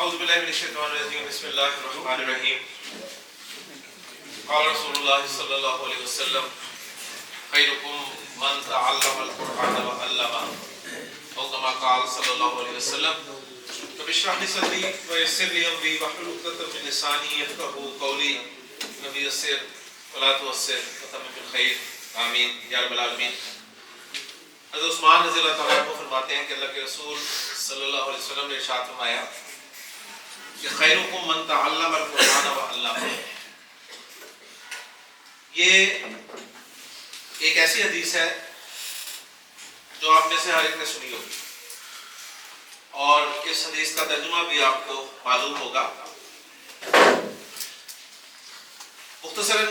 اعوذ باللہ من الشیطان الرجیم بسم اللہ الرحمن الرحیم قال رسول اللہ صلی اللہ علیہ وسلم خیرکم من تعلم القرآن وعلمہ او کما قال صلی اللہ علیہ وسلم رب اشرح لی صدری ویسر لی امری واحلل عقدۃ من لسانی یفقهوا قولی نبی یسر ولا تعسر وتمم بالخیر آمین یا رب العالمین۔ حضرت عثمان رضی اللہ تعالیٰ عنہ فرماتے ہیں کہ اللہ کے رسول صلی اللہ علیہ وسلم نے ارشاد فرمایا کہ خیرکم من تعلم القرآن وعلمہ۔ یہ ایک ایسی حدیث ہے جو آپ میں سے ہر ایک نے سنی ہوگی، اور اس حدیث کا ترجمہ بھی آپ کو معلوم ہوگا۔ مختصراً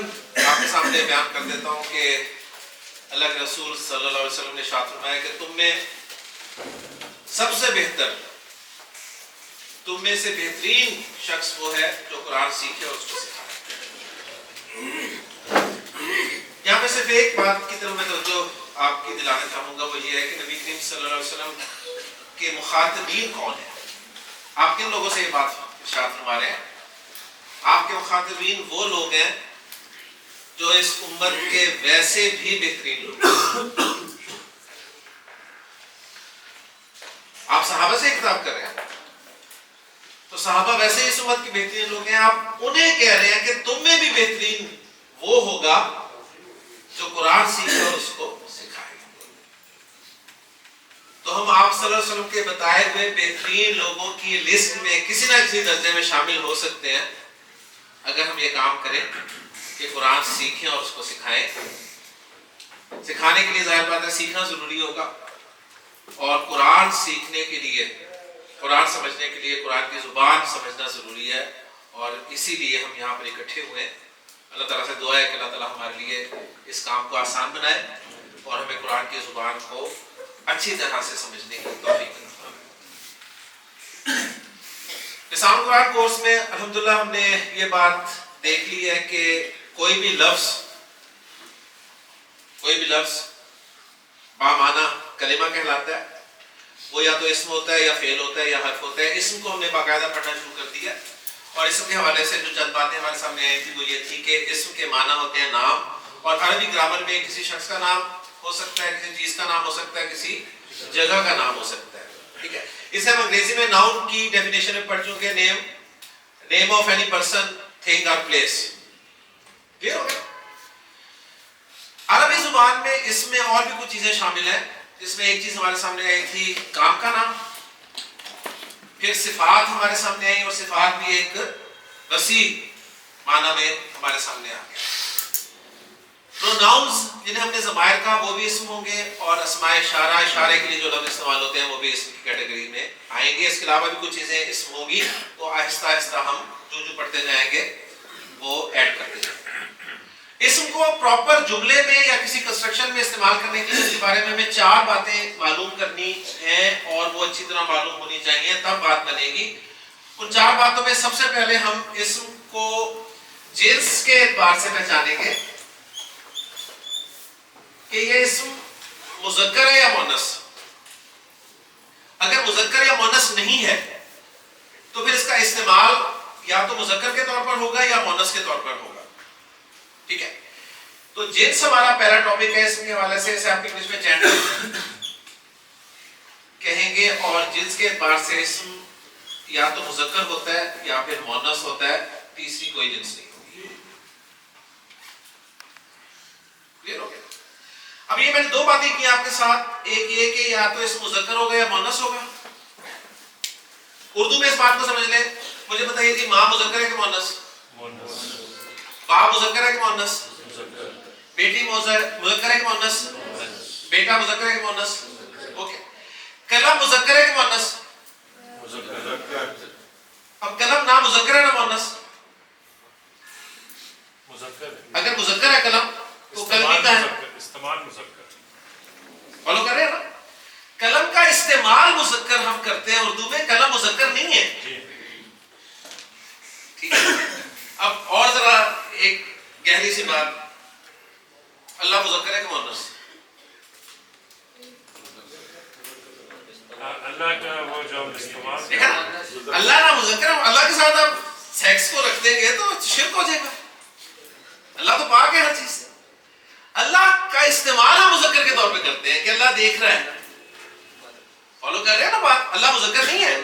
آپ کے سامنے بیان کر دیتا ہوں کہ اللہ کے رسول صلی اللہ علیہ وسلم نے ارشاد فرمایا کہ تم میں سب سے بہتر، تم میں سے بہترین شخص وہ ہے جو قرآن سیکھے اور اس کو سکھائے۔ یہاں پہ صرف ایک بات کی طرف میں توجہ آپ کی دلانا چاہوں گا، وہ یہ ہے کہ نبی کریم صلی اللہ علیہ وسلم کے مخاطبین کون ہیں؟ آپ کن لوگوں سے یہ بات ارشاد فرما رہے ہیں؟ آپ کے مخاطبین وہ لوگ ہیں جو اس امت کے ویسے بھی بہترین لوگ ہیں۔ آپ صحابہ سے خطاب کر رہے ہیں تو صحابہ ویسے اس امت کے بہترین لوگ ہیں، آپ انہیں کہہ رہے ہیں کہ تم میں بھی بہترین وہ ہوگا جو قرآن سیکھے اور اس کو سکھائے۔ تو ہم آپ صلی اللہ علیہ وسلم کے بتائے ہوئے بہترین لوگوں کی لسٹ میں کسی نہ کسی درجے میں شامل ہو سکتے ہیں اگر ہم یہ کام کریں کہ قرآن سیکھیں اور اس کو سکھائیں۔ سکھانے کے لیے ظاہر بات ہے سیکھنا ضروری ہوگا، اور قرآن سیکھنے کے لیے، قرآن سمجھنے کے لیے قرآن کی زبان سمجھنا ضروری ہے، اور اسی لیے ہم یہاں پر اکٹھے ہوئے ہیں۔ اللہ تعالیٰ سے دعا ہے کہ اللہ تعالیٰ ہمارے لیے اس کام کو آسان بنائے اور ہمیں قرآن کی زبان کو اچھی طرح سے سمجھنے کی توفیق عطا فرمائے۔ لسان قرآن کورس میں الحمدللہ ہم نے یہ بات دیکھ لی ہے کہ کوئی بھی لفظ بامعنی کلمہ کہلاتا ہے، وہ یا تو اسم ہوتا ہے یا فعل ہوتا ہے یا حرف ہوتا ہے۔ اسم کو ہم نے باقاعدہ پڑھنا شروع کر دیا، اور اسم کے حوالے سے جو چند باتیں ہمارے سامنے آئی تھی وہ یہ تھی کہ اسم کے معنی ہوتے ہیں نام، اور عربی گرامر میں کسی شخص کا نام ہو سکتا ہے، کسی چیز کا نام ہو سکتا ہے، کسی جگہ کا نام ہو سکتا ہے، ٹھیک ہے۔ اسے ہم انگریزی میں ناؤن کی ڈیفینیشن میں پڑھ چکے، name of any person, thing اور پلیس، کلیئر ہو گیا۔ عربی زبان میں اس میں اور بھی کچھ چیزیں شامل ہیں، جس میں ایک چیز ہمارے سامنے آئی تھی کام کا نام، پھر صفات ہمارے سامنے آئی، اور صفات بھی ایک وسیع معنی میں ہمارے سامنے آ گیا۔ پروناؤنز جنہیں ہم نے ضمائر کہا وہ بھی اسم ہوں گے، اور اسماء اشارہ، اشارے کے لیے جو لفظ استعمال ہوتے ہیں وہ بھی اسم کی کیٹیگری میں آئیں گے۔ اس کے علاوہ بھی کچھ چیزیں اسم ہوں گی، تو آہستہ آہستہ ہم جو پڑھتے جائیں گے وہ ایڈ کرتے جائیں گے۔ اسم کو پراپر جملے میں یا کسی کنسٹرکشن میں استعمال کرنے کے لیے اس کے بارے میں ہمیں 4 باتیں معلوم کرنی ہیں، اور وہ اچھی طرح معلوم ہونی چاہیے، تب بات بنے گی۔ ان 4 باتوں میں سب سے پہلے ہم اسم کو جنس کے اعتبار سے پہچانیں گے کہ یہ اسم مذکر ہے یا مؤنث۔ اگر مذکر یا مؤنث نہیں ہے تو پھر اس کا استعمال یا تو مذکر کے طور پر ہوگا یا مؤنث کے طور پر ہوگا، ٹھیک ہے۔ تو جنس ہمارا پہلا ٹاپک ہے، اسم کے حوالے سے اسے آپ انگلش میں جینڈر کہیں گے، اور جنس کے اعتبار سے اسم یا تو مذکر ہوتا ہے یا پھر مؤنث ہوتا ہے، تیسری کوئی جنس نہیں ہوگی، کلیئر ہو گیا۔ اب یہ میں نے 2 باتیں کی آپ کے ساتھ، ایک یہ کہ یا تو اسم مذکر ہوگا یا مؤنث ہوگا۔ اردو میں اس بات کو سمجھ لیں، مجھے بتائیے کہ ماں مذکر ہے کہ مؤنث؟ باپ مذکر ہے کہ مؤنث؟ بیٹی مذکر ہے کہ مؤنث؟ بیٹا مذکر ہے کہ مؤنث؟ اوکے۔ قلم مذکر ہے کہ مؤنث؟ اب قلم نہ مذکر ہے نہ مؤنث؟ اگر مذکر ہے قلم تو قلم کا ہے استعمال مذکر، فالو کر رہے ہیں نا؟ قلم کا استعمال مذکر ہم کرتے ہیں اردو میں، قلم مذکر نہیں ہے، ٹھیک ہے۔ اب اور ذرا ایک گہری سی بات، اللہ مذکر ہے کہ مؤنث؟ اللہ کا وہ جو ہم استعمال دیکھا نا، اللہ نہ مذکر، اللہ کے ساتھ آپ سیکس کو رکھ دیں گے تو شرک ہو جائے گا. اللہ تو پاک ہے ہر چیز سے. اللہ کا استعمال ہم مذکر کے طور پہ کرتے ہیں کہ اللہ دیکھ رہا ہے. فالو کر رہے ہیں نا بات؟ اللہ مذکر نہیں ہے،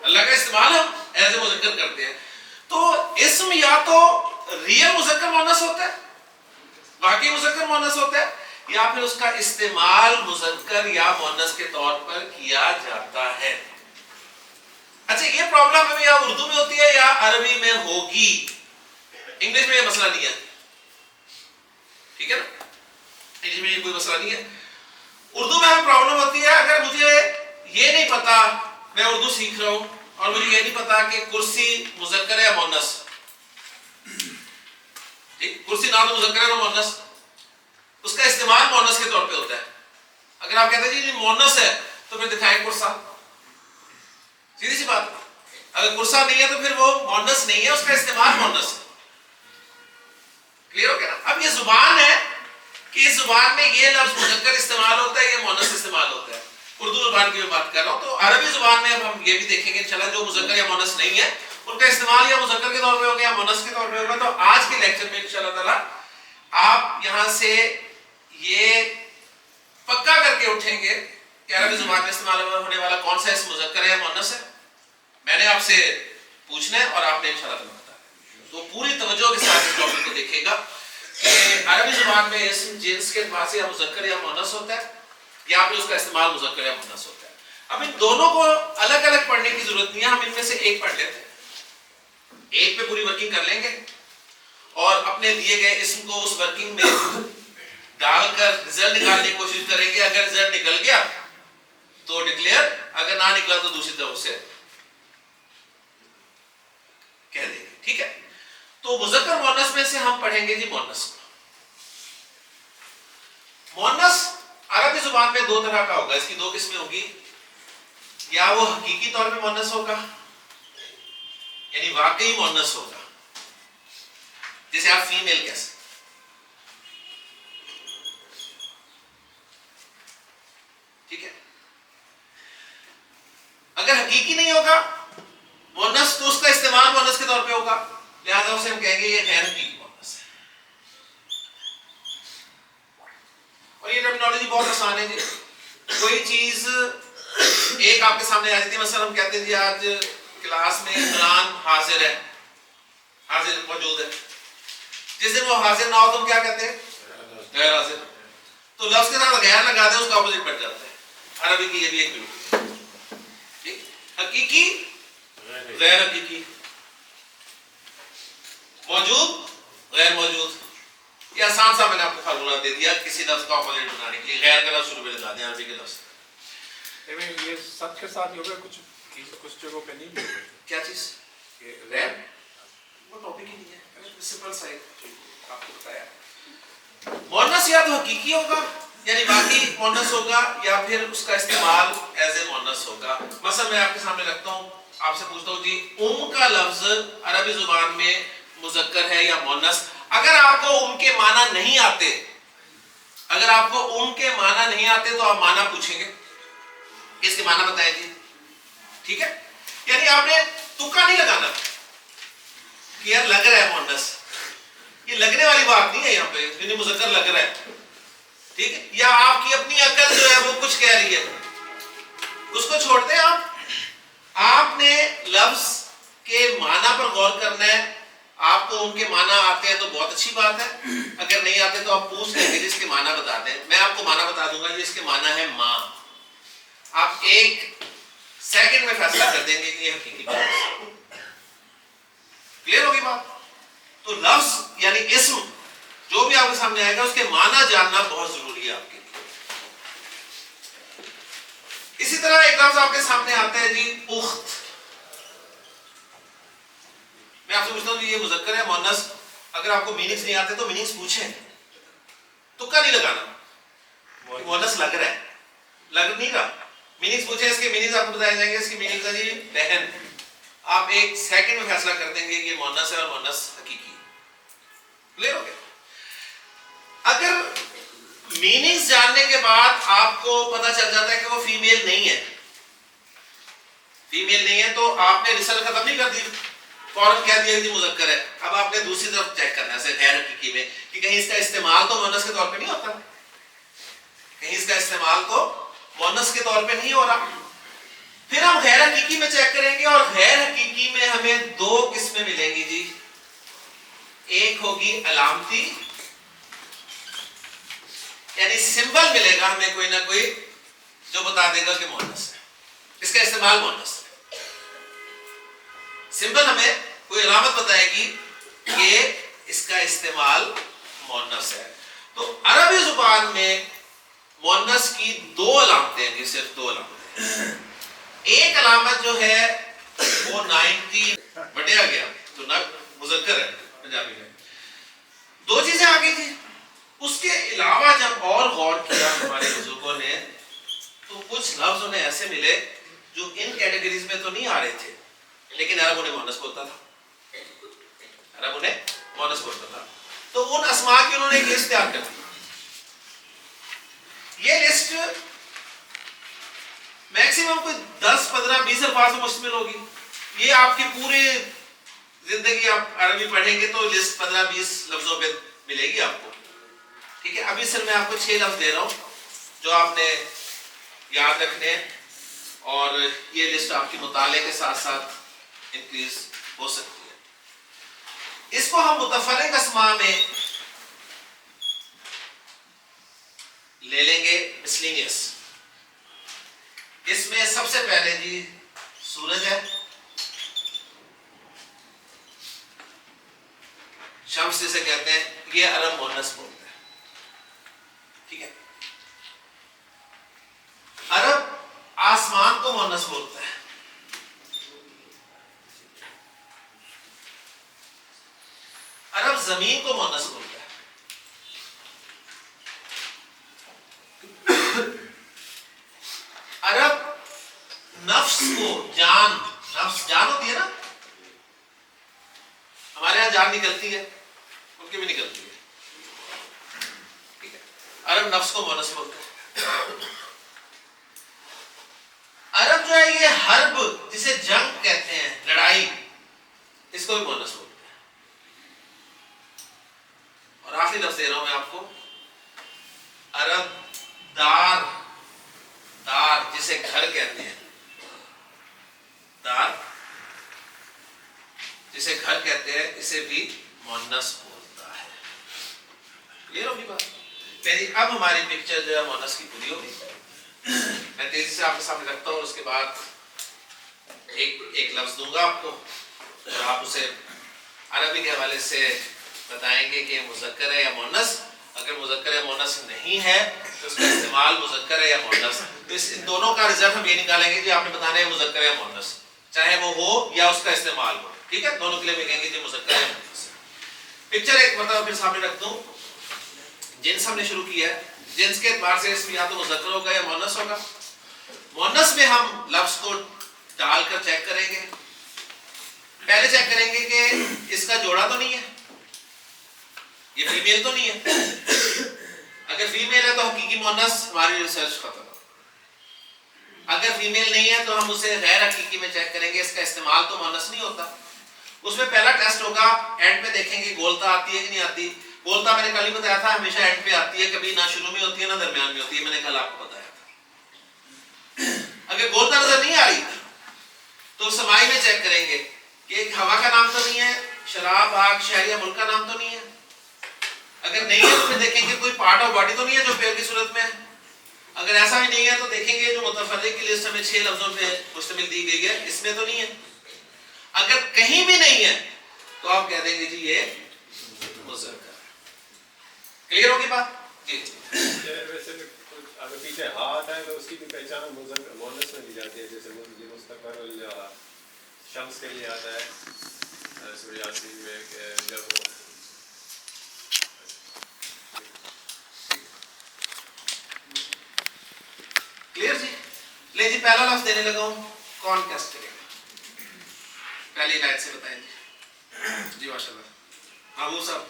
اللہ کا استعمال ہم ایز اے مذکر کرتے ہیں. تو اسم یا تو ریئل مذکر مؤنث ہوتا ہے، واقعی مذکر مؤنث ہوتا ہے، یا پھر اس کا استعمال مذکر یا مؤنث کے طور پر کیا جاتا ہے. اچھا، یہ پرابلم ہمیں یا اردو میں ہوتی ہے یا عربی میں ہوگی. انگلش میں یہ مسئلہ نہیں ہے، ٹھیک ہے نا، انگلش میں یہ کوئی مسئلہ نہیں ہے. اردو میں ہمیں پرابلم ہوتی ہے اگر مجھے یہ نہیں پتا، میں اردو سیکھ رہا ہوں اور مجھے یہ نہیں پتا کہ کرسی مذکر ہے یا مؤنث. ٹھیک، کرسی نہ تو مذکر ہے نہ مؤنث، اس کا استعمال مؤنث کے طور پہ ہوتا ہے. اگر آپ کہتے ہیں جی مؤنث ہے تو پھر دکھائیں کرسا، سیدھی سی بات. اگر کرسا نہیں ہے تو پھر وہ مؤنث نہیں ہے، اس کا استعمال مؤنث ہے. کلیئر ہو گیا نا؟ اب یہ زبان ہے کہ اس زبان میں یہ لفظ مذکر استعمال ہوتا ہے، یہ مؤنث استعمال ہوتا ہے. اردو زبان کی میں بات کر رہا ہوں. تو عربی زبان میں اب ہم یہ بھی دیکھیں گے انشاءاللہ جو مذکر یا مؤنث نہیں ہے ان کا استعمال یا مذکر کے طور پہ ہوگا یا مؤنث کے طور پہ ہوگا. تو آج کے لیکچر میں انشاءاللہ تعالی آپ یہاں سے یہ پکا کر کے اٹھیں گے کہ عربی زبان میں استعمال ہونے والا کون سا اسم مذکر ہے یا مؤنث ہے. میں نے آپ سے پوچھنا ہے اور آپ نے انشاءاللہ تعالی بتانا ہے. تو پوری توجہ کے ساتھ اس ٹاپک کو دیکھیے گا کہ عربی زبان میں اسم جنس کے اعتبار سے یا مذکر یا مؤنث ہوتا ہے یا پھر اس کا استعمال مذکر یا مؤنث ہوتا ہے. اب ان دونوں کو الگ الگ پڑھنے کی ضرورت نہیں ہے، ہم ان میں سے ایک پڑھ لیتے ہیں، ایک پہ پوری ورکنگ کر لیں گے اور اپنے دیے گئے اسم کو اس ورکنگ میں ڈال کر رزلٹ نکالنے کی کوشش کریں گے. اگر رزلٹ نکل گیا تو ڈکلیئر، اگر نہ نکلا تو دوسری طرف سے کہہ دیں گے. ٹھیک ہے، تو مذکر مؤنث میں سے ہم پڑھیں گے جی مؤنث کو. مؤنث عربی زبان میں دو طرح کا ہوگا، اس کی دو قسمیں ہوگی. یا وہ حقیقی طور پہ مؤنث ہوگا یعنی واقعی مؤنث ہوگا، جیسے آپ فیمیل کہہ سکتے. ٹھیک ہے، اگر حقیقی نہیں ہوگا مؤنث تو اس کا استعمال مؤنث کے طور پہ ہوگا، لہذا اسے ہم کہیں گے یہ غیر حقیقی مؤنث ہے. اور یہ ٹرمینالوجی بہت آسان ہے جی. کوئی چیز ایک آپ کے سامنے آ جاتی ہے، مثلا ہم کہتے ہیں جی آج کلاس میں فلان حاضر ہے، حاضر موجود ہے. جس دن وہ حاضر نہ ہو تو ہم کیا کہتے ہیں؟ غیر حاضر. تو لفظ کے ساتھ غیر لگا دیں، اس کا اپوزٹ بن جاتا ہے. عربی کی یہ بھی ایک بالکل ٹھیک، حقیقی غیر حقیقی، موجود غیر موجود. یہ آسان سا میں نے آپ کو فارمولا دے دیا کسی لفظ کا اپوزٹ بنانے کے لیے. غیر کا لفظ شروع میں لگا دیں عربی کے لفظ. یہ سب کے ساتھ ہوگا، کچھ جگہوں پہ نہیں ہوگا. کیا چیز؟ غیر وہ ٹاپک ہی نہیں ہے، سمپل سا آپ کو بتایا. مؤنث یا تو حقیقی ہوگا یعنی واقعی مؤنث ہوگا یا پھر اس کا استعمال ایز اے مؤنث ہوگا. مثلا میں آپ کے سامنے رکھتا ہوں، آپ سے پوچھتا ہوں جی کا لفظ عربی زبان میں مذکر ہے یا مؤنث. اگر آپ کو کے معنی نہیں آتے، اگر آپ کو کے معنی نہیں آتے تو آپ معنی پوچھیں گے، اس کے معنی بتائیں جی. ٹھیک ہے، یعنی آپ نے تکا نہیں لگانا کہ یار لگ رہا ہے مؤنث. یہ لگنے والی بات نہیں ہے یہاں پہ، یعنی مذکر لگ رہا ہے. ٹھیک ہے، یا آپ کی اپنی عقل جو ہے وہ کچھ کہہ رہی ہے، اس کو چھوڑتے ہیں. آپ نے لفظ کے معنی پر غور کرنا ہے. آپ کو ان کے معنی آتے ہیں تو بہت اچھی بات ہے، اگر نہیں آتے تو آپ پوچھ لیں گے جس کے معنی بتا دیں. میں آپ کو معنی بتا دوں گا جس کے معنی ہے ماں. آپ ایک سیکنڈ میں فیصلہ کر دیں گے کہ یہ حقیقی بات ہے. کلیئر ہوگی بات؟ تو لفظ یعنی اسم جو بھی آپ کے سامنے آئے گا اس کے معنی جاننا بہت ضروری ہے آپ کے لیے. اسی طرح ایک لفظ آپ کے سامنے آتا ہے جی اخت. میں آپ سے پوچھتا ہوں جی یہ مذکر ہے مؤنث؟ اگر آپ کو میننگز نہیں آتے تو میننگز پوچھیں، تکا نہیں لگانا. مؤنث لگ رہا ہے، لگ نہیں رہا، میننگز پوچھیں. اس کے میننگز آپ کو بتائے جائیں گے. اس کی میننگز ہے جی بہن. آپ ایک سیکنڈ میں فیصلہ کر دیں گے کہ یہ مؤنث ہے اور مؤنث حقیقی ہے. کلیئر ہو گیا؟ اگر میننگز جاننے کے بعد آپ کو پتہ چل جاتا ہے کہ وہ فیمیل نہیں ہے فیمیل نہیں ہے تو آپ نے رسالت ختم نہیں کر دی, فوراً کہہ دیا کہ مذکر ہے. اب آپ نے دوسری طرف چیک کرنا ہے غیر حقیقی میں کہ کہیں اس کا استعمال تو مؤنث کے طور پہ نہیں ہوتا, کہیں اس کا استعمال تو مؤنث کے طور پہ نہیں ہو رہا. پھر ہم غیر حقیقی میں چیک کریں گے, اور غیر حقیقی میں ہمیں دو قسمیں ملیں گی جی. ایک ہوگی علامتی, یعنی سمبل ملے گا ہمیں کوئی نہ کوئی جو بتا دے گا کہ مؤنث ہے, اس کا استعمال مؤنث ہے. سمبل ہمیں کوئی علامت بتائے گی کہ اس کا استعمال مؤنث ہے. تو عربی زبان میں مؤنث کی دو علامتیں ہیں, صرف دو علامتیں. ایک علامت جو ہے وہ 90 بٹیا گیا تو نہ مذکر ہے پنجابی میں. دو چیزیں آ گئی تھی. اس کے علاوہ جب اور غور کیا ہمارے بزرگوں نے تو کچھ لفظ انہیں ایسے ملے جو ان کیٹیگریز میں تو نہیں آ رہے تھے, لیکن عرب انہیں مؤنث بولتا تھا, عرب انہیں مؤنث بولتا تھا. تو ان اسماء کی انہوں نے ایک لسٹ تیار کر دی. یہ لسٹ میکسیمم کوئی 10, 15, 20 الفاظ میں مشتمل ہوگی. یہ آپ کی پوری زندگی آپ عربی پڑھیں گے تو لسٹ 15, 20 لفظوں پہ ملے گی آپ کو. ٹھیک ہے, ابھی سر میں آپ کو 6 لفظ دے رہا ہوں جو آپ نے یاد رکھنے ہیں, اور یہ لسٹ آپ کی مطالعے کے ساتھ ساتھ انکریز ہو سکتی ہے. اس کو ہم متفرق اسماء میں لے لیں گے مسلینیس. اس میں سب سے پہلے جی سورج ہے, شمس جسے کہتے ہیں, یہ عرب مؤنث بولتے ہیں. ٹھیک ہے, عرب آسمان کو مؤنث بولتا ہے. عرب زمین کو مؤنث بولتا ہے. عرب نفس کو, جان, نفس جان ہوتی ہے نا, ہمارے یہاں جان نکلتی ہے, ان کی بھی نکلتی ہے. ٹھیک ہے, عرب نفس کو مؤنث بولتا ہے. عرب جو ہے یہ حرب جسے جنگ کہتے ہیں, لڑائی, اس کو بھی مؤنث بولتے ہیں. اور آخری لفظ دے رہا ہوں میں آپ کو, عرب دار, دار جسے گھر کہتے ہیں, دار جسے گھر کہتے ہیں, اسے بھی مؤنث بولتا ہے. کلیئر ہوگی بات میری؟ اب ہماری پکچر جو ہے مؤنث کی پوری ہوگی. میں تیزی سے آپ کے سامنے رکھتا ہوں, اس کے بعد ایک لفظ دوں گا آپ کو, اور آپ اسے عربی کے حوالے سے بتائیں گے کہ مذکر ہے یا مؤنث. اگر مذکر یا مؤنث نہیں ہے تو اس کا استعمال مذکر ہے یا مؤنث. تو ان دونوں کا رزلٹ ہم یہ نکالیں گے کہ آپ نے بتانا ہے مذکر یا مؤنث, چاہے وہ ہو یا اس کا استعمال ہو. ٹھیک ہے, دونوں کے لیے میں کہیں گے کہ مذکر یا مؤنث. پکچر ایک مرتبہ پھر سامنے رکھ دوں. جنس ہم نے شروع کیا ہے, جنس کے اعتبار سے اس میں یا تو مذکر ہوگا یا مؤنث ہوگا. مؤنث میں ہم لفظ کو ڈال کر چیک کریں گے. پہلے چیک کریں گے کہ اس کا جوڑا تو نہیں ہے, یہ فیمیل تو نہیں ہے. اگر فیمیل ہے تو حقیقی مؤنث, ہماری ریسرچ ختم. اگر فیمیل نہیں ہے تو ہم اسے غیر حقیقی میں چیک کریں گے, اس کا استعمال تو مؤنث نہیں ہوتا. اس میں پہلا ٹیسٹ ہوگا, اینڈ پہ دیکھیں گے گولتا آتی ہے کہ نہیں آتی. گولتا میں نے کل ہی بتایا تھا ہمیشہ اینڈ پہ آتی ہے, کبھی نہ شروع میں ہوتی ہے نہ درمیان میں ہوتی ہے, میں نے کل آپ کو بتایا تھا. اگر گولتا نظر نہیں آ رہی تو سمائی میں چیک کریں گے کہ ایک ہوا کا نام تو نہیں ہے, شراب, آگ, شہر یا ملک کا نام تو نہیں ہے. اگر نہیں ہے تو پھر دیکھیں گے کوئی پارٹ آف باڈی تو نہیں ہے جو فعل کی صورت میں ہے. اگر ایسا بھی نہیں ہے تو دیکھیں گے جو متفرق کی لسٹ ہمیں 6 لفظوں پہ مشتمل دی گئی ہے, اس میں تو نہیں ہے. اگر کہیں بھی نہیں ہے تو آپ کہہ دیں گے جی یہ مذکر ہے. کلیئر ہوگی بات؟ جی. ویسے اگر پیچھے ہا آتا ہے تو اس کی بھی پہچان مؤنث میں دی جاتی ہے, جیسے مستقبل شمس کے لیے آتا ہے سورہ یاسین میں کہ جب وہ کلیئر جی. لے جی پہلا لفظ دینے لگا ہوں, کون کیسٹ کرے گا؟ پہلی لائن سے بتائیں جی. جی ماشاء اللہ. محبوب صاحب,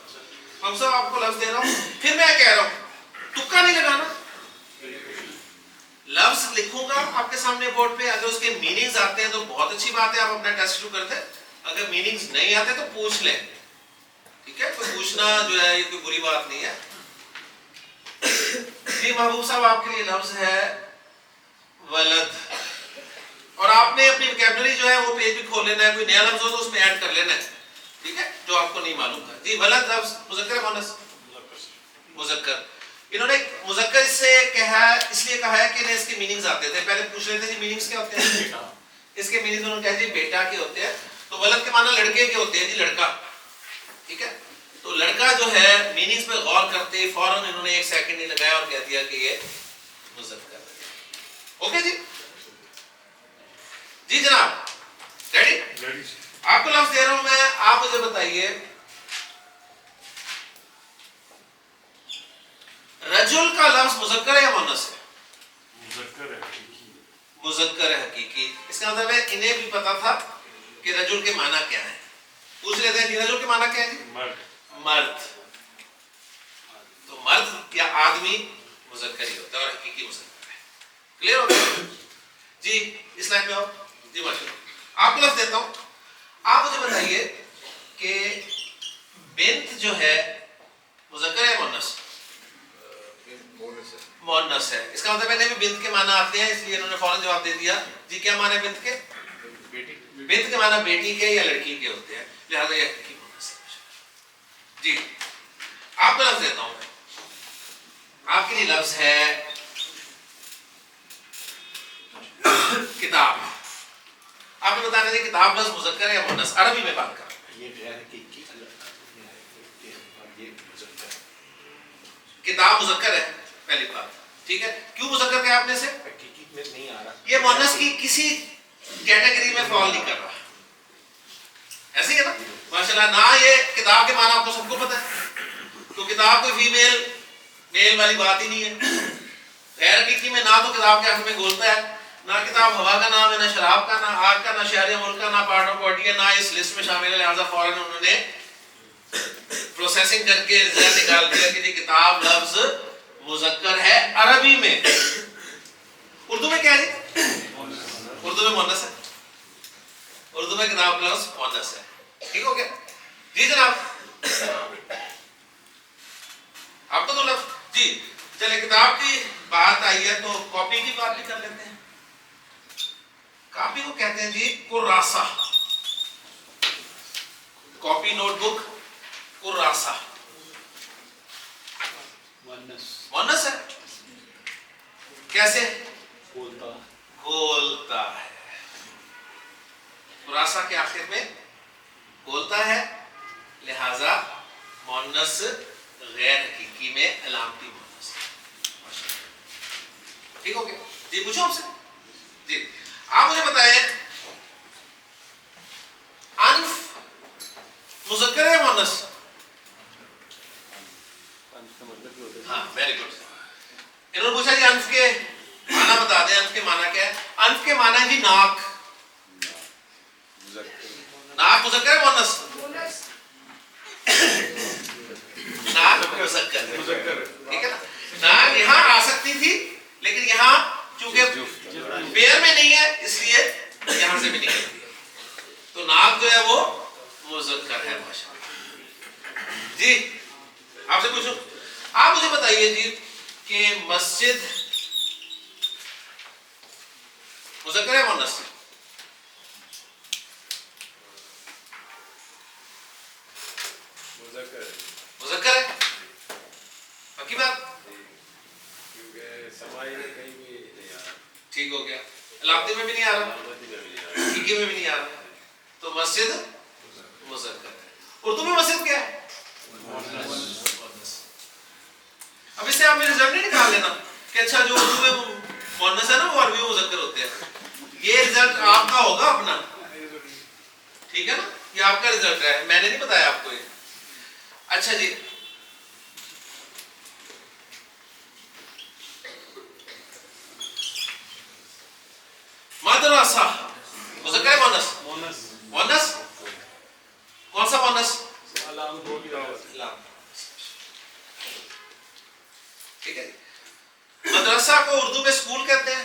محبوب صاحب آپ کو لفظ دے رہا ہوں, پھر میں کہہ رہا ہوں تکا نہیں لگانا. لفظ لکھوں گا آپ کے سامنے بورڈ پہ. اگر اس کے میننگز آتے ہیں تو بہت اچھی بات ہے, آپ اپنا ٹیسٹ شروع کر دیں. اگر میننگز نہیں آتے تو پوچھ لیں, ٹھیک ہے, کوئی پوچھنا جو ہے یہ کوئی بری بات نہیں ہے. جی محبوب صاحب, آپ کے لیے لفظ ہے ولد, اور آپ نے اپنی ویکیبلری جو ہے وہ پیج بھی کھول لینا ہے, کوئی نیا لفظ ہو تو اس میں ایڈ کر لینا ہے, ٹھیک ہے, جو آپ کو نہیں معلوم تھا. جی ولد لفظ مذکر ہے مؤنث؟ مذکر. انہوں نے مذکر سے کہا اس لیے کہا ہے کہ اس کے میننگز آتے تھے. پہلے پوچھ رہے تھے جی میننگز کیا ہوتے ہیں, اس کے میننگز انہوں نے کہا جی بیٹا کے ہوتے ہیں. تو ولد کے معنی لڑکے کے ہوتے ہیں جی, لڑکا, ٹھیک ہے. تو لڑکا جو ہے میننگز پہ غور کرتے ہی فوراً انہوں نے ایک سیکنڈ نہیں لگایا اور کہہ دیا کہ یہ مذکر ہے. اوکے جی, جی جناب ریڈی. آپ کو لفظ دے رہا ہوں میں, آپ مجھے بتائیے رجل کا لفظ مذکر ہے یا مؤنث ہے؟ مذکر ہے حقیقی. مذکر ہے حقیقی. اس کا مطلب ہے انہیں بھی پتا تھا کہ رجل کے معنی کیا ہے. پوچھ لیتے ہیں جی رجل کے معنی کیا ہے؟ جی مرد. تو مرد یا آدمی مذکر ہی ہوتا ہے اور حقیقی مذکر ہے. کلیئر ہو گیا جی؟ اس لائن میں آؤ جی. ماشاءاللہ, آپ کو لفظ دیتا ہوں, آپ مجھے بتائیے کہ بنت جو ہے مذکر ہے مؤنث؟ مؤنث ہے. اس کا مطلب ہے بھی بنت کے معنی آتے ہیں, اس لیے انہوں نے فوراً جواب دے دیا. جی کیا معنی ہے بنت کے؟ بنت کے معنی بیٹی کے یا لڑکی کے ہوتے ہیں, لہذا یہ حقیقی مؤنث ہے. جی آپ کو لفظ دیتا ہوں, آپ کے لیے لفظ ہے کتاب. آپ نے بتانا ہے کتاب لفظ مذکر ہے یا مؤنث, عربی میں بات کر رہے ہیں. کتاب مذکر ہے پہلی بات, ٹھیک ہے. کیوں مذکر کہا آپ نے سے؟ یہ مؤنث کی کسی کیٹیگری میں فال نہیں کر رہا, ایسے ہی ہے نا ماشاءاللہ. نہ یہ کتاب کے معنی آپ کو سب کو پتہ ہے, تو کتاب کوئی فیمیل میل والی بات ہی نہیں ہے. غیر حقیقی میں نہ تو کتاب کے حق میں گولتا ہے, نہ کتاب ہوا کا نام ہے, نہ شراب کا, نہ آگ کا, نہ شہر ملک کا, نہ پارٹ آف باڈی ہے, نہ اس لسٹ میں شامل ہے. لہٰذا فوراً انہوں نے پروسیسنگ کر کے رزلٹ نکال دیا کہ یہ کتاب لفظ مذکر ہے عربی میں. اردو میں کیا ہے؟ اردو میں مؤنث ہے. اردو میں کتاب لفظ مؤنث ہے. ٹھیک ہو گیا جی جناب؟ آپ کو تو لفظ جی. چلے کتاب کی بات آئی ہے تو کاپی کی بات بھی کر لیتے ہیں. کاپی کو کہتے ہیں جی کراسہ. کاپی نوٹ بک کراسہ مؤنث ہے. کیسے؟ گولتا ہے. کراسہ کے آخر میں گولتا ہے, لہذا مؤنث غیر حقیقی میں علامتی مؤنث. ٹھیک ہو گیا جی؟ پوچھو آپ سے جی. آپ مجھے بتائیں انف مذکر ہے مؤنث؟ ہاں ویری گڈ. انہوں نے پوچھا جی انف کے معنی بتا دیں. انف کے معنی کیا ہے؟ انف کے معنی ہے جی ناک. ناک مذکر ہے مؤنث؟ ناک مذکر, ٹھیک ہے نا. ناک یہاں آ سکتی تھی لیکن یہاں چونکہ پیر میں نہیں ہے اس لیے یہاں سے بھی نکلتی ہے, تو ناک جو ہے وہ مذکر ہے. ماشاءاللہ جی. آپ سے پوچھو, آپ مجھے بتائیے جی کہ مسجد مذکر ہے مؤنث؟ مذکر ہے. پکی بات؟ کیونکہ سمائی میں کہیں بھی نہیں آ رہا. ٹھیک ہو گیا. علامتی میں بھی نہیں آ رہا, حقیقی میں بھی نہیں آ رہا, تو مسجد مذکر ہے. اردو میں مسجد کیا ہے؟ اب اس سے آپ میرے رزلٹ نہیں نکال لینا کہ اچھا جو اردو میں مؤنث ہے نا وہ عربی میں مذکر ہوتے ہیں. یہ رزلٹ آپ کا ہوگا اپنا, ٹھیک ہے نا, یہ آپ کا رزلٹ ہے, میں نے نہیں بتایا آپ کو یہ. اچھا جی. مدرسہ مذکر ہے مؤنث؟ مؤنث کون سا مؤنث؟ ٹھیک ہے. مدرسہ کو اردو میں اسکول کہتے ہیں,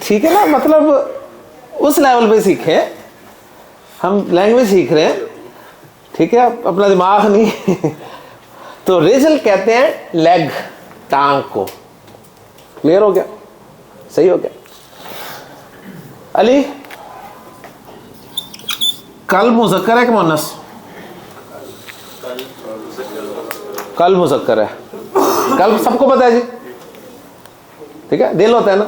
ٹھیک ہے نا, مطلب اس لیول پہ سیکھیں, ہم لینگویج سیکھ رہے ہیں, ٹھیک ہے, اپنا دماغ نہیں. تو رجل کہتے ہیں لیگ, ٹانگ کو. کلیئر ہو گیا, صحیح ہو گیا. علی, کل مذکر ہے کہ مؤنث؟ کل مذکر ہے. کل سب کو پتا ہے جی, ٹھیک ہے, دل ہوتا ہے نا.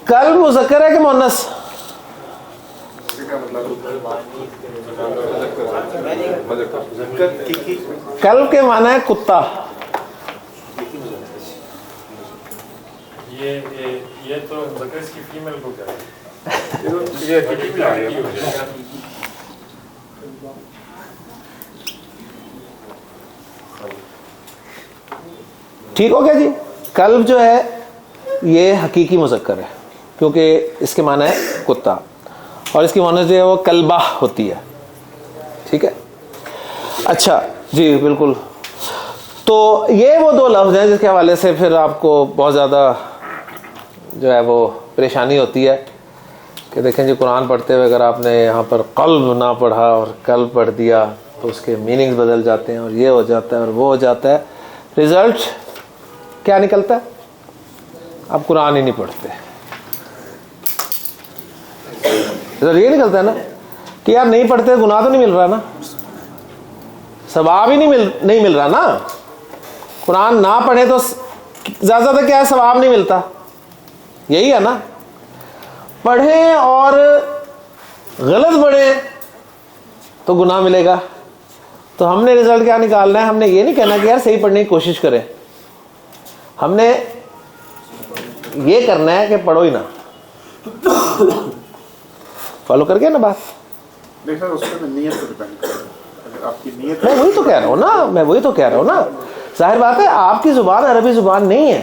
کل مذکر ہے کہ مؤنث؟ کل کے معنی ہے کتا. یہ تو بکرس کی فیمیل کو کہتے ہیں. ٹھیک ہو گیا جی. کلب جو ہے یہ حقیقی مذکر ہے کیونکہ اس کے معنی ہے کتا, اور اس کی معنی جو ہے وہ کلبہ ہوتی ہے. ٹھیک ہے, اچھا جی بالکل. تو یہ وہ دو لفظ ہیں جس کے حوالے سے پھر آپ کو بہت زیادہ جو ہے وہ پریشانی ہوتی ہے کہ دیکھیں جی قرآن پڑھتے ہوئے اگر آپ نے یہاں پر قلب نہ پڑھا اور قلب پڑھ دیا تو اس کے میننگز بدل جاتے ہیں, اور یہ ہو جاتا ہے اور وہ ہو جاتا ہے. رزلٹ کیا نکلتا ہے؟ آپ قرآن ہی نہیں پڑھتے. رزلٹ یہ نکلتا ہے نا کہ یار نہیں پڑھتے, گناہ تو نہیں مل رہا نا, ثواب ہی نہیں مل رہا نا. قرآن نہ پڑھے تو زیادہ زیادہ کیا ہے, ثواب نہیں ملتا. یہی ہے نا. پڑھیں اور غلط پڑھیں تو گناہ ملے گا. تو ہم نے رزلٹ کیا نکالنا ہے؟ ہم نے یہ نہیں کہنا کہ یار صحیح پڑھنے کی کوشش کریں, ہم نے یہ کرنا ہے کہ پڑھو ہی نہ. فالو کر گیا نا بات؟ دیکھیں اس میں نیت پہ ڈیپینڈ کرتا ہے. اگر آپ کی نیت, میں وہی تو کہہ رہا ہوں نا, ظاہر بات ہے آپ کی زبان عربی زبان نہیں ہے,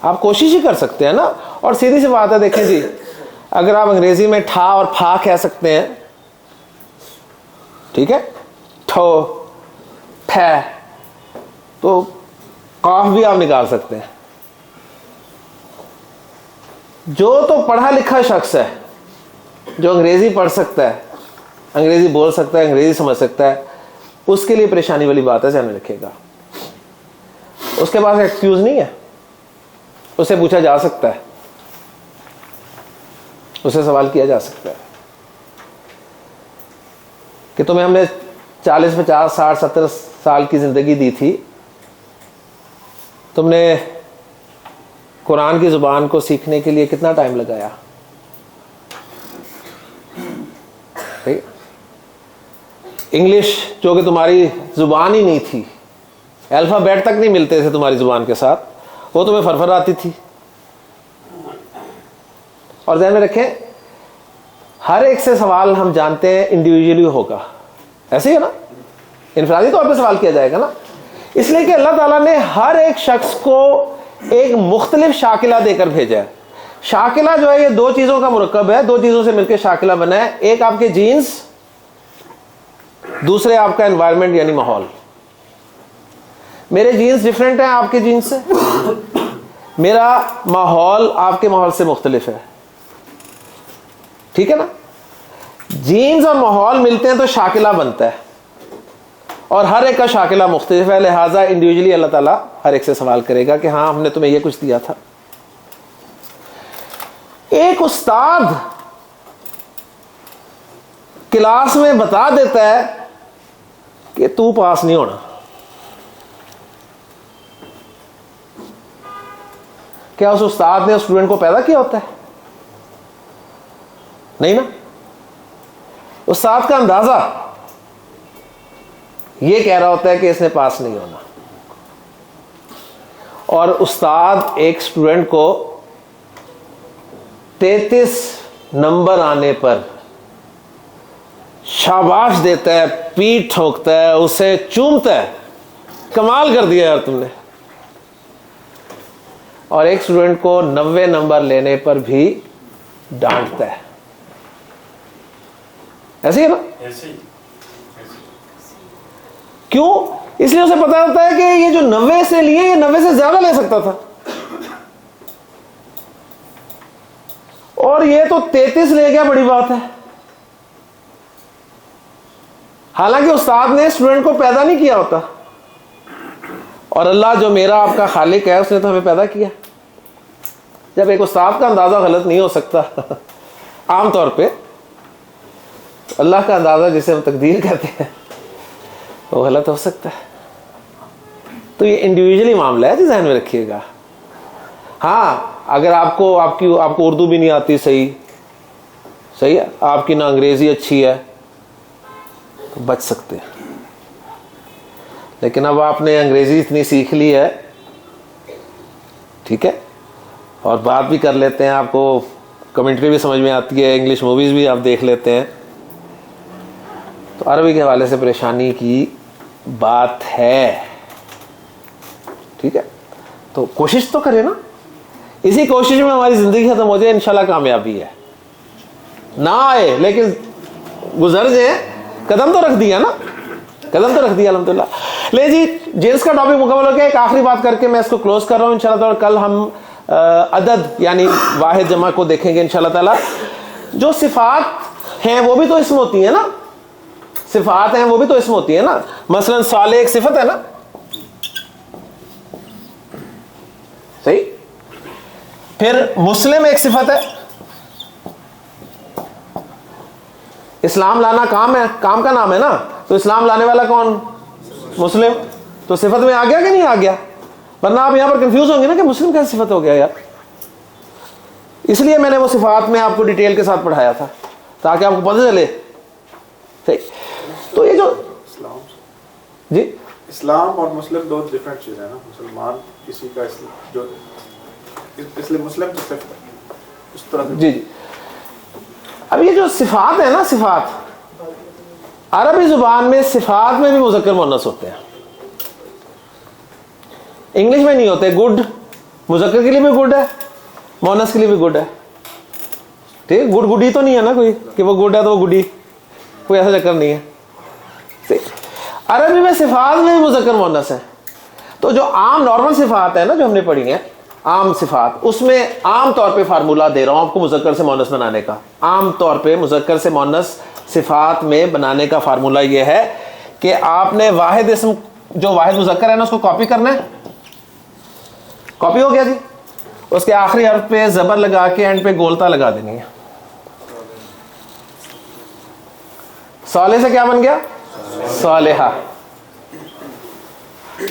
آپ کوشش ہی کر سکتے ہیں نا. اور سیدھی سی بات ہے, دیکھیں جی اگر آپ انگریزی میں ٹھا اور پھا کہہ سکتے ہیں, ٹھیک ہے, ٹھو پھے, تو قاف بھی آپ نکال سکتے ہیں. جو تو پڑھا لکھا شخص ہے, جو انگریزی پڑھ سکتا ہے, انگریزی بول سکتا ہے, انگریزی سمجھ سکتا ہے, اس کے لیے پریشانی والی بات ہے, ذہن رکھیے گا. اس کے پاس ایکسکیوز نہیں ہے, اسے پوچھا جا سکتا ہے, اسے سوال کیا جا سکتا ہے کہ تمہیں ہم نے 40 50 60 70 سال کی زندگی دی تھی, تم نے قرآن کی زبان کو سیکھنے کے لیے کتنا ٹائم لگایا؟ انگلش جو کہ تمہاری زبان ہی نہیں تھی, الفابیٹ تک نہیں ملتے تھے تمہاری زبان کے ساتھ, وہ تمہیں فرفر آتی تھی. اور ذہن میں رکھیں ہر ایک سے سوال ہم جانتے ہیں انڈیویجولی ہوگا, ایسے ہی ہے نا, انفرادی طور پہ سوال کیا جائے گا نا. اس لیے کہ اللہ تعالیٰ نے ہر ایک شخص کو ایک مختلف شاکلہ دے کر بھیجا ہے. شاکلہ جو ہے یہ دو چیزوں کا مرکب ہے, دو چیزوں سے مل کے شاکلہ بنا ہے. ایک آپ کے جینز, دوسرے آپ کا انوائرمنٹ یعنی ماحول. میرے جینز ڈیفرنٹ ہیں آپ کے جینز سے, میرا ماحول آپ کے ماحول سے مختلف ہے, ٹھیک ہے نا. جینز اور ماحول ملتے ہیں تو شاکلہ بنتا ہے, اور ہر ایک کا شاکلہ مختلف ہے. لہٰذا انڈیویجلی اللہ تعالیٰ ہر ایک سے سوال کرے گا کہ ہاں ہم نے تمہیں یہ کچھ دیا تھا. ایک استاد کلاس میں بتا دیتا ہے کہ تو پاس نہیں ہونا, کیا اس استاد نے اسٹوڈنٹ کو پیدا کیا ہوتا ہے؟ نہیں نا. استاد کا اندازہ یہ کہہ رہا ہوتا ہے کہ اس نے پاس نہیں ہونا, اور استاد ایک اسٹوڈنٹ کو 33 نمبر آنے پر شاباش دیتا ہے, پیٹھ ٹھوکتا ہے, اسے چومتا ہے, کمال کر دیا یار تم نے. اور ایک اسٹوڈنٹ کو 90 نمبر لینے پر بھی ڈانٹتا ہے. ایسے ہی ہے نا. ایسے ہی. کیوں؟ اس لیے اسے پتا ہوتا ہے کہ یہ جو 90 سے لیے یہ 90 سے زیادہ لے سکتا تھا, اور یہ تو 33 لے گیا, بڑی بات ہے. حالانکہ استاد نے اسٹوڈنٹ کو پیدا نہیں کیا ہوتا, اور اللہ جو میرا آپ کا خالق ہے اس نے تو ہمیں پیدا کیا. جب ایک استاد کا اندازہ غلط نہیں ہو سکتا عام طور پہ, اللہ کا اندازہ جسے ہم تقدیر کہتے ہیں وہ غلط ہو سکتا ہے. تو یہ انڈیویجلی معاملہ ہے, ذہن میں رکھیے گا. ہاں اگر آپ کو اردو بھی نہیں آتی صحیح ہے, آپ کی نہ انگریزی اچھی ہے, تو بچ سکتے ہیں. لیکن اب آپ نے انگریزی اتنی سیکھ لی ہے, ٹھیک ہے, اور بات بھی کر لیتے ہیں, آپ کو کمنٹری بھی سمجھ میں آتی ہے, انگلش موویز بھی آپ دیکھ لیتے ہیں, تو عربی کے حوالے سے پریشانی کی بات ہے. ٹھیک ہے, تو کوشش تو کریں نا, اسی کوشش میں ہماری زندگی ختم ہو جائے انشاءاللہ کامیابی ہے. نہ آئے لیکن گزر جائے, قدم تو رکھ دیا نا, قدم تو رکھ دیا الحمدللہ. لے جی, جنس کا ٹاپک مکمل ہو گیا. ایک آخری بات کر کے میں اس کو کلوز کر رہا ہوں انشاءاللہ تعالی. کل ہم عدد یعنی واحد جمع کو دیکھیں گے انشاءاللہ تعالی. جو صفات ہیں وہ بھی تو اسم ہوتی ہیں نا, صفات ہیں وہ بھی تو اسم ہوتی ہیں نا. مثلا صالح ایک صفت ہے نا, صحیح. پھر مسلم ایک صفت ہے. اسلام لانا کام ہے, کام کا نام ہے نا, تو اسلام لانے والا کون؟ مسلم. تو صفت میں آ گیا کہ نہیں آ گیا؟ ورنہ آپ یہاں پر کنفیوز ہوں گے نا کہ مسلم کیسے صفت ہو گیا یار. اس لیے میں نے وہ صفات میں آپ کو ڈیٹیل کے ساتھ پڑھایا تھا تاکہ آپ کو پتہ چلے. صحیح. تو یہ جو جی اسلام اور مسلم دو ڈفرینٹ چیزیں ہیں نا. مسلمان کسی کا جو اس لیے مسلم تو صرف اس طرح جی جی. اب یہ جو صفات ہے نا, صفات عربی زبان میں صفات میں بھی مذکر مؤنث ہوتے ہیں, انگلش میں نہیں ہوتے. گڈ مذکر کے لیے بھی گڈ ہے, مؤنث کے لیے بھی گڈ ہے. ٹھیک, گڈ گڈی تو نہیں ہے نا کوئی کہ وہ گڈ ہے تو وہ گڈی, کوئی ایسا چکر نہیں ہے. عربی میں صفات میں بھی مذکر مؤنث ہے. تو جو عام نارمل صفات ہے نا جو ہم نے پڑھی ہیں, عام صفات, اس میں عام طور پہ فارمولہ دے رہا ہوں آپ کو مذکر سے مؤنث بنانے کا. عام طور پہ مذکر سے مؤنث صفات میں بنانے کا فارمولہ یہ ہے کہ آپ نے واحد اسم جو واحد مذکر ہے نا اس کو کاپی کرنا ہے. کاپی ہو گیا جی. اس کے آخری حرف پہ زبر لگا کے اینڈ پہ گولتا لگا دینی ہے. صالح سے کیا بن گیا؟ صالحہ.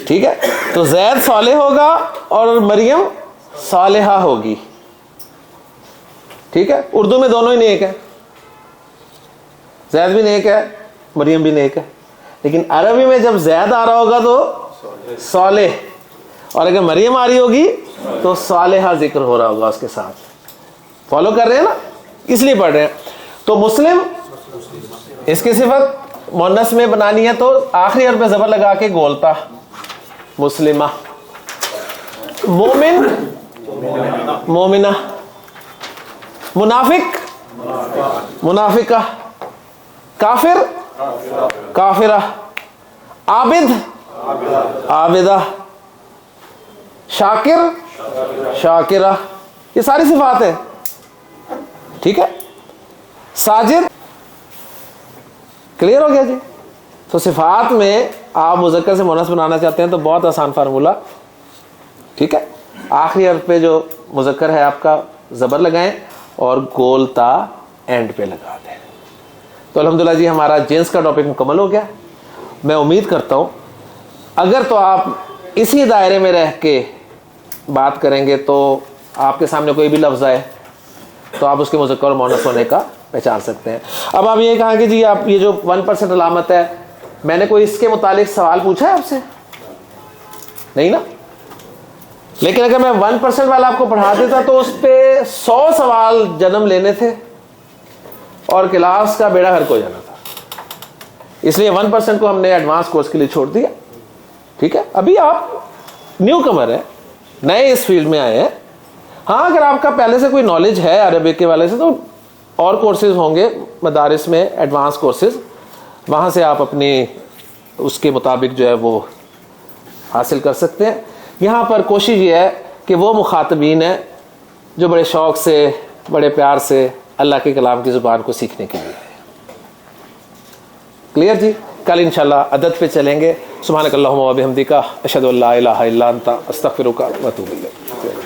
ٹھیک ہے, تو زید صالح ہوگا اور مریم صالحہ ہوگی. ٹھیک ہے, اردو میں دونوں ہی نیک ہیں, زید بھی نیک ہے مریم بھی نیک ہے. لیکن عربی میں جب زید آ رہا ہوگا تو صالح, اور اگر مریم آ رہی ہوگی تو صالحہ ذکر ہو رہا ہوگا اس کے ساتھ. فالو کر رہے ہیں نا, اس لیے پڑھ رہے ہیں. تو مسلم اس کی صفت مؤنث میں بنانی ہے تو آخری حرف پہ زبر لگا کے گولتا, مسلمہ. مومن مومنہ. منافق منافقہ. کافر کافرہ. عابد عابدہ. شاکر شاکرہ. یہ ساری صفات ہیں. ٹھیک ہے, ساجد. کلیئر ہو گیا جی. تو صفات میں آپ مذکر سے مؤنث بنانا چاہتے ہیں تو بہت آسان فارمولہ. ٹھیک ہے, آخری حرف پہ جو مذکر ہے آپ کا زبر لگائیں اور گولتا اینڈ پہ لگا دیں. تو الحمدللہ جی ہمارا جنس کا ٹاپک مکمل ہو گیا. میں امید کرتا ہوں اگر تو آپ اسی دائرے میں رہ کے بات کریں گے تو آپ کے سامنے کوئی بھی لفظ آئے تو آپ اس کے مذکر اور مؤنث ہونے کا پہچان سکتے ہیں. اب آپ یہ کہا کہ جی آپ یہ جو 1% علامت ہے, میں نے کوئی اس کے متعلق سوال پوچھا ہے آپ سے؟ نہیں نا. لیکن اگر میں 1% والا آپ کو پڑھا دیتا تو اس پہ 100 سوال جنم لینے تھے اور کلاس کا بیڑا غرق ہو جانا تھا. اس لیے 1% کو ہم نے ایڈوانس کورس کے لیے چھوڑ دیا. ٹھیک ہے, ابھی آپ نیو کمر ہیں, نئے اس فیلڈ میں آئے ہیں. ہاں اگر آپ کا پہلے سے کوئی نالج ہے عربک کے والے سے تو اور کورسز ہوں گے مدارس میں, ایڈوانس کورسز, وہاں سے آپ اپنی اس کے مطابق جو ہے وہ حاصل کر سکتے ہیں. یہاں پر کوشش یہ ہے کہ وہ مخاطبین ہیں جو بڑے شوق سے بڑے پیار سے اللہ کے کلام کی زبان کو سیکھنے کے لیے. کلیئر جی؟ کل انشاءاللہ عدد پہ چلیں گے. سبحانک اللہم و بحمدک اشہد ان لا الہ الا انت استغفرک و اتوب الیک.